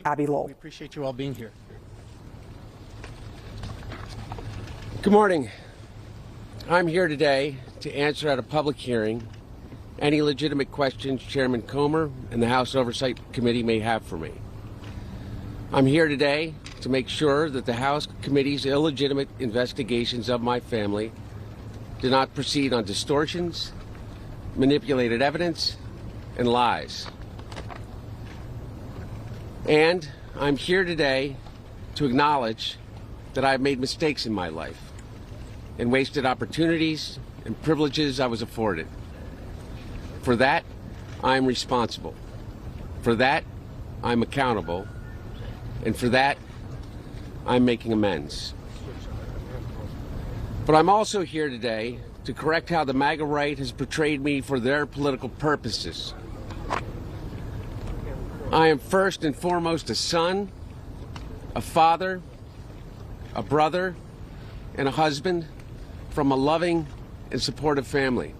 Abbe Lowell. We appreciate you all being here. Good morning. I'm here today to answer at a public hearing any legitimate questions Chairman Comer and the House Oversight Committee may have for me. I'm here today to make sure that the House Committee's illegitimate investigations of my family do not proceed on distortions, manipulated evidence, and lies. And I'm here today to acknowledge that I've made mistakes in my life and wasted opportunities and privileges I was afforded. For that, I'm responsible. For that, I'm accountable. And for that, I'm making amends. But I'm also here today to correct how the MAGA right has portrayed me for their political purposes. I am first and foremost a son, a father, a brother, and a husband from a loving and supportive family.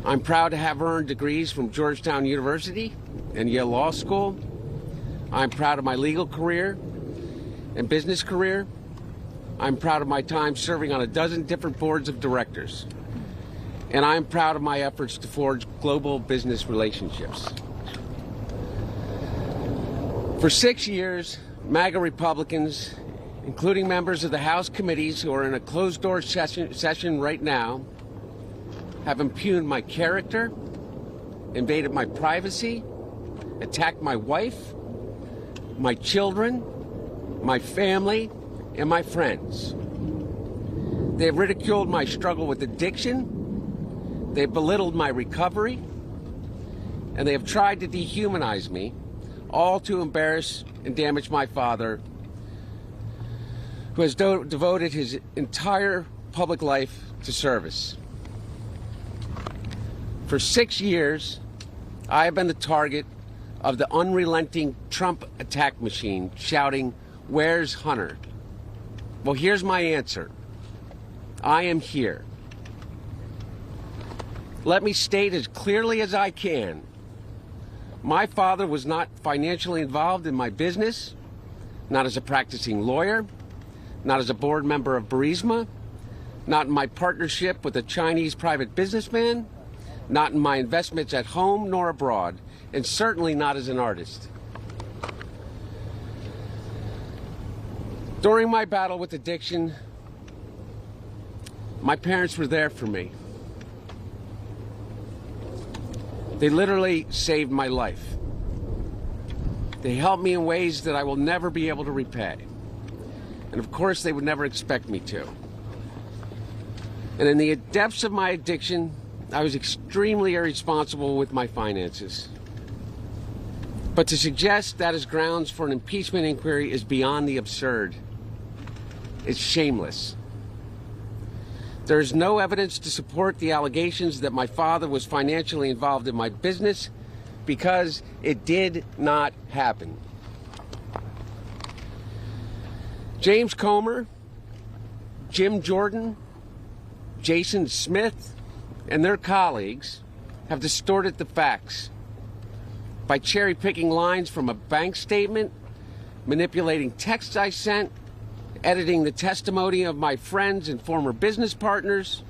I'm proud to have earned degrees from Georgetown University and Yale Law School. I'm proud of my legal career and business career. I'm proud of my time serving on a dozen different boards of directors. And I'm proud of my efforts to forge global business relationships. For 6 years, MAGA Republicans, including members of the House committees who are in a closed-door session right now, have impugned my character, invaded my privacy, attacked my wife, my children, my family, and my friends. They have ridiculed my struggle with addiction, they have belittled my recovery, and they have tried to dehumanize me, all to embarrass and damage my father, who has devoted his entire public life to service. For 6 years, I have been the target of the unrelenting Trump attack machine, shouting, "Where's Hunter?" Well, here's my answer. I am here. Let me state as clearly as I can. My father was not financially involved in my business, not as a practicing lawyer, not as a board member of Burisma, not in my partnership with a Chinese private businessman, not in my investments at home nor abroad, and certainly not as an artist. During my battle with addiction, my parents were there for me. They literally saved my life. They helped me in ways that I will never be able to repay. And of course, they would never expect me to. And in the depths of my addiction, I was extremely irresponsible with my finances. But to suggest that is grounds for an impeachment inquiry is beyond the absurd. It's shameless. There is no evidence to support the allegations that my father was financially involved in my business because it did not happen. James Comer, Jim Jordan, Jason Smith, and their colleagues have distorted the facts by cherry-picking lines from a bank statement, manipulating texts I sent, editing the testimony of my friends and former business partners,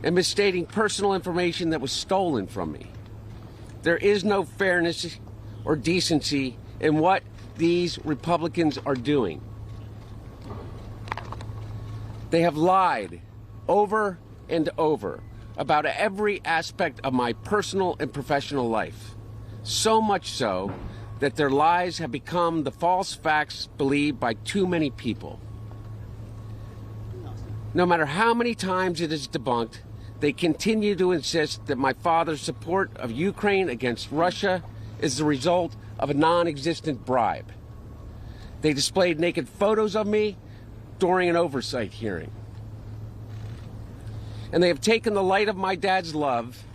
and misstating personal information that was stolen from me. There is no fairness or decency in what these Republicans are doing. They have lied over and over about every aspect of my personal and professional life. So much so that their lies have become the false facts believed by too many people. No matter how many times it is debunked, they continue to insist that my father's support of Ukraine against Russia is the result of a non-existent bribe. They displayed naked photos of me during an oversight hearing. And they have taken the light of my dad's love,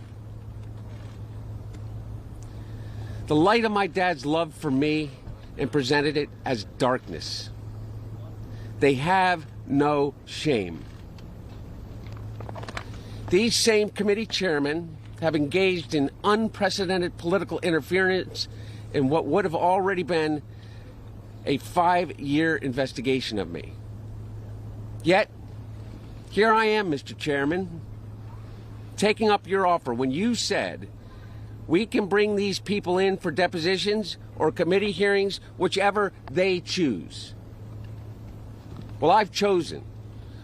for me, and presented it as darkness. They have no shame. These same committee chairmen have engaged in unprecedented political interference in what would have already been a 5-year investigation of me. Yet, here I am, Mr. Chairman, taking up your offer when you said we can bring these people in for depositions or committee hearings, whichever they choose. Well, I've chosen.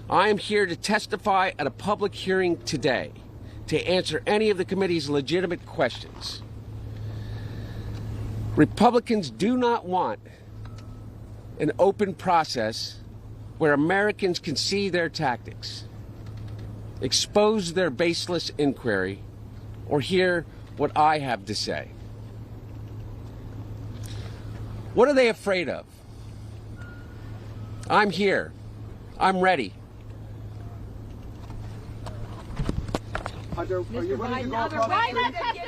I am here to testify at a public hearing today to answer any of the committee's legitimate questions. Republicans do not want an open process where Americans can see their tactics, expose their baseless inquiry, or hear what I have to say. What are they afraid of? I'm here. I'm ready. Hunter, are you ready to go across the street?